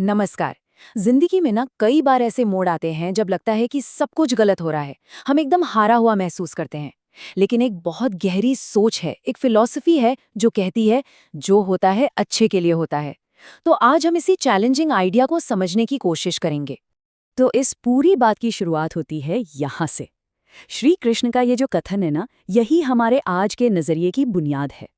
नमस्कार। जिंदगी में ना कई बार ऐसे मोड़ आते हैं जब लगता है कि सब कुछ गलत हो रहा है। हम एकदम हारा हुआ महसूस करते हैं। लेकिन एक बहुत गहरी सोच है, एक फिलॉसफी है जो कहती है जो होता है अच्छे के लिए होता है। तो आज हम इसी चैलेंजिंग आइडिया को समझने की कोशिश करेंगे। तो इस पूरी बात की शुरुआत होती है यहाँ से। श्री कृष्ण का ये जो कथन है ना, यही हमारे आज के नज़रिए की बुनियाद है।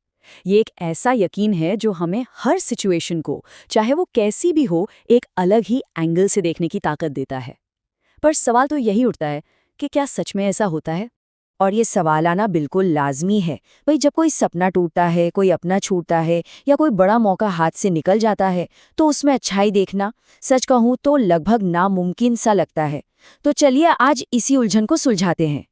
ये एक ऐसा यकीन है जो हमें हर सिचुएशन को, चाहे वो कैसी भी हो, एक अलग ही एंगल से देखने की ताकत देता है। पर सवाल तो यही उठता है कि क्या सच में ऐसा होता है? और ये सवाल आना बिल्कुल लाजमी है। भाई, जब कोई सपना टूटता है, कोई अपना छूटता है या कोई बड़ा मौका हाथ से निकल जाता है, तो उसमें अच्छाई देखना, सच कहूँ तो लगभग नामुमकिन सा लगता है। तो चलिए आज इसी उलझन को सुलझाते हैं।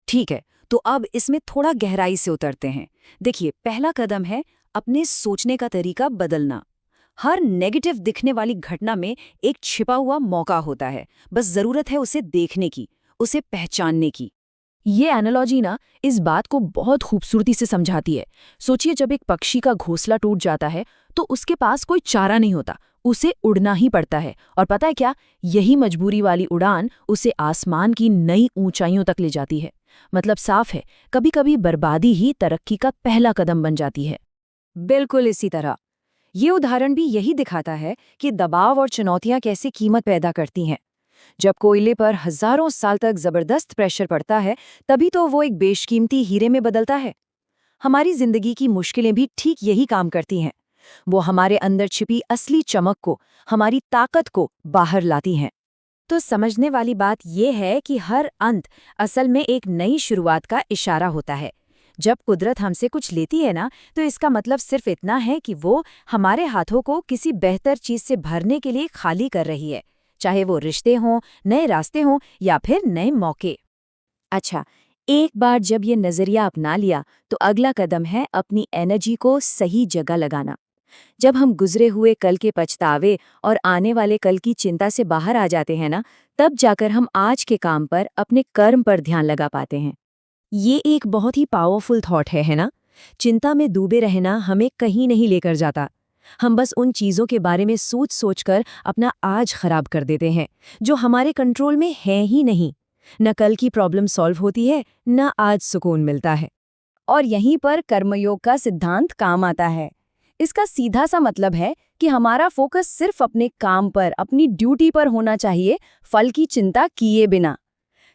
ठीक है, तो अब इसमें थोड़ा गहराई से उतरते हैं। देखिए, पहला कदम है अपने सोचने का तरीका बदलना। हर नेगेटिव दिखने वाली घटना में एक छिपा हुआ मौका होता है, बस जरूरत है उसे देखने की, उसे पहचानने की। ये एनालॉजी ना इस बात को बहुत खूबसूरती से समझाती है। सोचिए, जब एक पक्षी का घोंसला टूट जाता है तो उसके पास कोई चारा नहीं होता, उसे उड़ना ही पड़ता है। और पता है क्या, यही मजबूरी वाली उड़ान उसे आसमान की नई ऊंचाइयों तक ले जाती है। मतलब साफ है, कभी कभी बर्बादी ही तरक्की का पहला कदम बन जाती है। बिल्कुल इसी तरह ये उदाहरण भी यही दिखाता है कि दबाव और चुनौतियां कैसे कीमत पैदा करती हैं। जब कोयले पर हजारों साल तक जबरदस्त प्रेशर पड़ता है, तभी तो वो एक बेशकीमती हीरे में बदलता है। हमारी जिंदगी की मुश्किलें भी ठीक यही काम करती हैं। वो हमारे अंदर छिपी असली चमक को, हमारी ताकत को बाहर लाती हैं। तो समझने वाली बात यह है कि हर अंत असल में एक नई शुरुआत का इशारा होता है। जब कुदरत हमसे कुछ लेती है ना, तो इसका मतलब सिर्फ इतना है कि वो हमारे हाथों को किसी बेहतर चीज से भरने के लिए खाली कर रही है, चाहे वो रिश्ते हों, नए रास्ते हों या फिर नए मौके। अच्छा, एक बार जब ये नज़रिया अपना लिया, तो अगला कदम है अपनी एनर्जी को सही जगह लगाना। जब हम गुजरे हुए कल के पछतावे और आने वाले कल की चिंता से बाहर आ जाते हैं ना, तब जाकर हम आज के काम पर, अपने कर्म पर ध्यान लगा पाते हैं। ये एक बहुत ही पावरफुल थॉट है ना? चिंता में डूबे रहना हमें कहीं नहीं लेकर जाता। हम बस उन चीज़ों के बारे में सोच सोचकर अपना आज खराब कर देते हैं, जो हमारे कंट्रोल में है ही नहीं। न कल की प्रॉब्लम सॉल्व होती है, न आज सुकून मिलता है। और यहीं पर कर्मयोग का सिद्धांत काम आता है। इसका सीधा सा मतलब है कि हमारा फोकस सिर्फ अपने काम पर, अपनी ड्यूटी पर होना चाहिए, फल की चिंता किए बिना।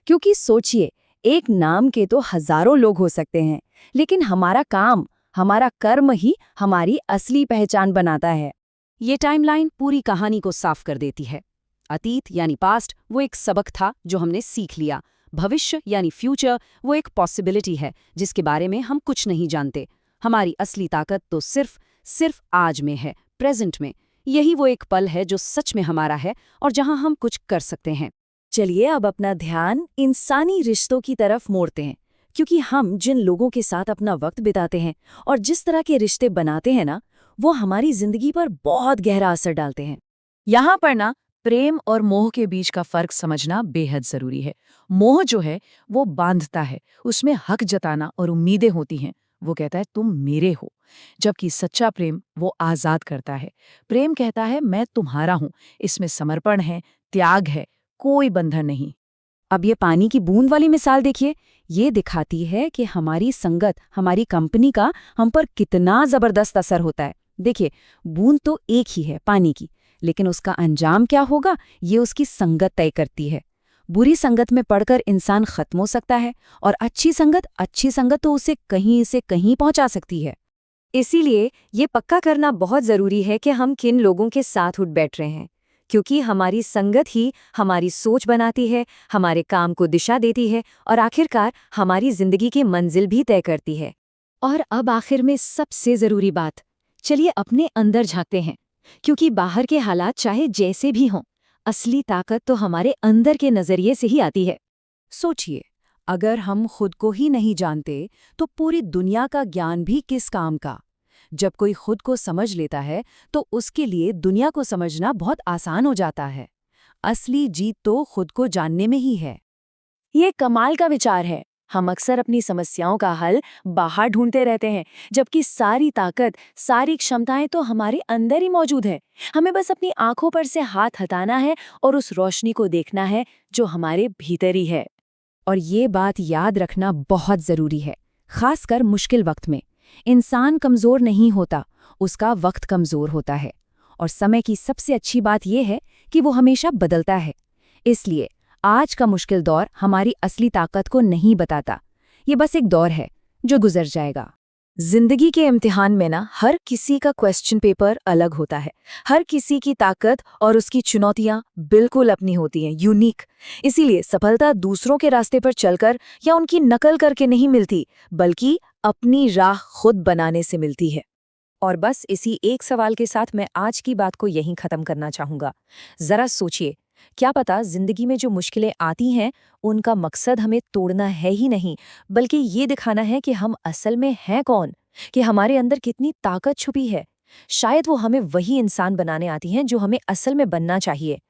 क्योंकि सोचिए, एक नाम के तो हजारों लोग हो सकते हैं, लेकिन हमारा काम, हमारा कर्म ही हमारी असली पहचान बनाता है। ये टाइमलाइन पूरी कहानी को साफ कर देती है। अतीत यानी पास्ट वो एक सबक था जो हमने सीख लिया। भविष्य यानी फ्यूचर वो एक पॉसिबिलिटी है जिसके बारे में हम कुछ नहीं जानते। हमारी असली ताकत तो सिर्फ आज में है, प्रेजेंट में। यही वो एक पल है जो सच में हमारा है और जहां हम कुछ कर सकते हैं। चलिए अब अपना ध्यान इंसानी रिश्तों की तरफ मोड़ते हैं, क्योंकि हम जिन लोगों के साथ अपना वक्त बिताते हैं और जिस तरह के रिश्ते बनाते हैं ना, वो हमारी जिंदगी पर बहुत गहरा असर डालते हैं। यहाँ पर ना प्रेम और मोह के बीच का फर्क समझना बेहद जरूरी है। मोह जो है वो बांधता है, उसमें हक जताना और उम्मीदें होती हैं। वो कहता है तुम मेरे हो। जबकि सच्चा प्रेम वो आजाद करता है। प्रेम कहता है मैं तुम्हारा हूं। इसमें समर्पण है, त्याग है, कोई बंधन नहीं। अब ये पानी की बूंद वाली मिसाल देखिए। ये दिखाती है कि हमारी संगत, हमारी कंपनी का हम पर कितना जबरदस्त असर होता है। देखिए, बूंद तो एक ही है, पानी की, लेकिन उसका अंजाम क्या होगा ये उसकी संगत तय करती है। बुरी संगत में पड़कर इंसान खत्म हो सकता है और अच्छी संगत तो उसे कहीं से कहीं पहुंचा सकती है। इसीलिए ये पक्का करना बहुत जरूरी है कि हम किन लोगों के साथ उठ बैठ रहे हैं, क्योंकि हमारी संगत ही हमारी सोच बनाती है, हमारे काम को दिशा देती है और आखिरकार हमारी जिंदगी की मंजिल भी तय करती है। और अब आखिर में सबसे जरूरी बात, चलिए अपने अंदर झांकते हैं, क्योंकि बाहर के हालात चाहे जैसे भी हों, असली ताकत तो हमारे अंदर के नजरिए से ही आती है। सोचिए, अगर हम खुद को ही नहीं जानते तो पूरी दुनिया का ज्ञान भी किस काम का। जब कोई खुद को समझ लेता है तो उसके लिए दुनिया को समझना बहुत आसान हो जाता है। असली जीत तो खुद को जानने में ही है। ये कमाल का विचार है। हम अक्सर अपनी समस्याओं का हल बाहर ढूंढते रहते हैं, जबकि सारी ताकत, सारी क्षमताएं तो हमारे अंदर ही मौजूद है। हमें बस अपनी आंखों पर से हाथ हटाना है और उस रोशनी को देखना है जो हमारे भीतर ही है। और ये बात याद रखना बहुत ज़रूरी है, खासकर मुश्किल वक्त में। इंसान कमज़ोर नहीं होता, उसका वक्त कमज़ोर होता है। और समय की सबसे अच्छी बात यह है कि वो हमेशा बदलता है। इसलिए आज का मुश्किल दौर हमारी असली ताकत को नहीं बताता, ये बस एक दौर है जो गुजर जाएगा। जिंदगी के इम्तिहान में ना हर किसी का क्वेश्चन पेपर अलग होता है। हर किसी की ताकत और उसकी चुनौतियां बिल्कुल अपनी होती हैं, यूनिक। इसीलिए सफलता दूसरों के रास्ते पर चलकर या उनकी नकल करके नहीं मिलती, बल्कि अपनी राह खुद बनाने से मिलती है। और बस इसी एक सवाल के साथ मैं आज की बात को यहीं खत्म करना चाहूंगा। जरा सोचिए, क्या पता जिंदगी में जो मुश्किलें आती हैं उनका मकसद हमें तोड़ना है ही नहीं, बल्कि ये दिखाना है कि हम असल में हैं कौन, कि हमारे अंदर कितनी ताकत छुपी है। शायद वो हमें वही इंसान बनाने आती हैं जो हमें असल में बनना चाहिए।